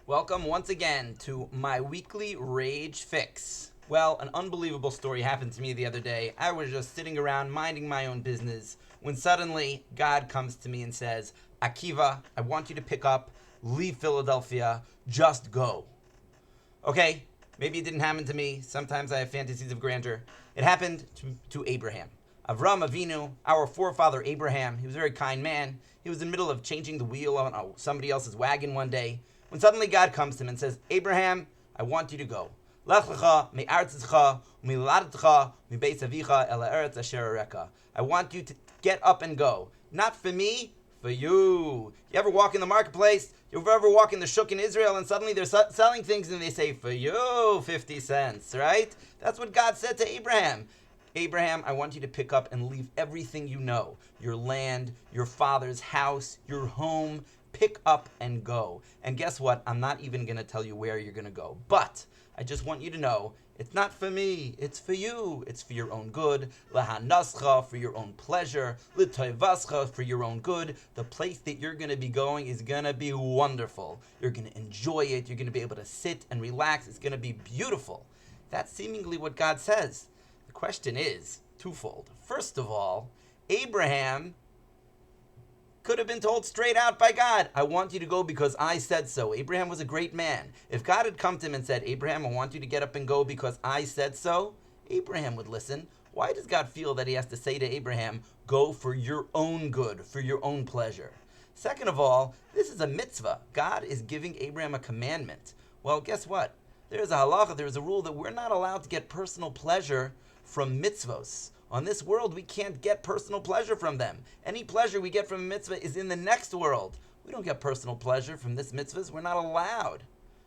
Welcome once again to my weekly Rage Fix. Well, an unbelievable story happened to me the other day. I was just sitting around minding my own business when suddenly God comes to me and says, Akiva, I want you to pick up, leave Philadelphia, just go. Okay, maybe it didn't happen to me. Sometimes I have fantasies of grandeur. It happened to Abraham. Avram Avinu, our forefather Abraham, he was a very kind man. He was in the middle of changing the wheel on somebody else's wagon one day, when suddenly God comes to him and says, Abraham, I want you to go. Lech lecha me'artzecha u'miladetcha mibeis avicha el ha'eretz asher areka. I want you to get up and go. Not for me, for you. You ever walk in the marketplace? You ever walk in the shuk in Israel and suddenly they're selling things and they say, for you, 50 cents, right? That's what God said to Abraham. Abraham, I want you to pick up and leave everything you know. Your land, your father's house, your home. Pick up and go. And guess what? I'm not even going to tell you where you're going to go. But I just want you to know, it's not for me. It's for you. It's for your own good. Lahanascha, for your own pleasure. L'toivascha, for your own good. The place that you're going to be going is going to be wonderful. You're going to enjoy it. You're going to be able to sit and relax. It's going to be beautiful. That's seemingly what God says. The question is twofold. First of all, Abraham could have been told straight out by God, I want you to go because I said so. Abraham was a great man. If God had come to him and said, Abraham, I want you to get up and go because I said so, Abraham would listen. Why does God feel that he has to say to Abraham, go for your own good, for your own pleasure? Second of all, this is a mitzvah. God is giving Abraham a commandment. Well, guess what? There's a halacha, there's a rule that we're not allowed to get personal pleasure from mitzvos. On this world, we can't get personal pleasure from them. Any pleasure we get from a mitzvah is in the next world. We don't get personal pleasure from this mitzvah. We're not allowed.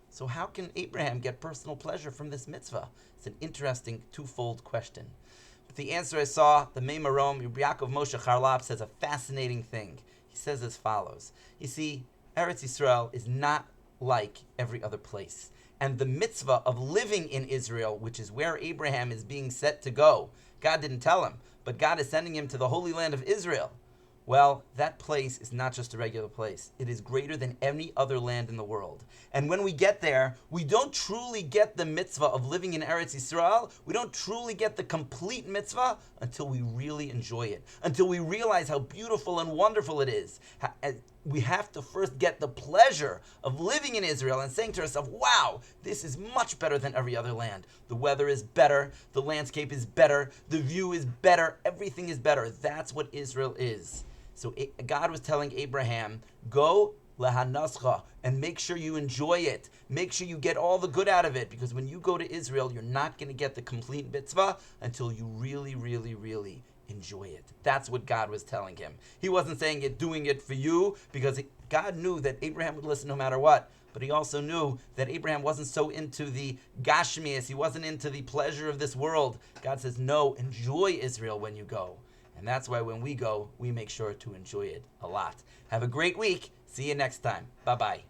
So how can Abraham get personal pleasure from this mitzvah? It's an interesting twofold question. But the answer I saw, the Meimarom, Rabbi Yaakov Moshe Charlap, says a fascinating thing. He says as follows. You see, Eretz Yisrael is not like every other place. And the mitzvah of living in Israel, which is where Abraham is being set to go, God didn't tell him, but God is sending him to the Holy Land of Israel. Well, that place is not just a regular place. It is greater than any other land in the world. And when we get there, we don't truly get the mitzvah of living in Eretz Yisrael. We don't truly get the complete mitzvah until we really enjoy it, until we realize how beautiful and wonderful it is. We have to first get the pleasure of living in Israel and saying to ourselves, wow, this is much better than every other land. The weather is better, the landscape is better, the view is better, everything is better. That's what Israel is. So God was telling Abraham, go lehanascha and make sure you enjoy it. Make sure you get all the good out of it, because when you go to Israel, you're not going to get the complete mitzvah until you really, really, really enjoy it. That's what God was telling him. He wasn't saying it, doing it for you, because God knew that Abraham would listen no matter what. But he also knew that Abraham wasn't so into the gashmias. He wasn't into the pleasure of this world. God says, no, enjoy Israel when you go. And that's why when we go, we make sure to enjoy it a lot. Have a great week. See you next time. Bye-bye.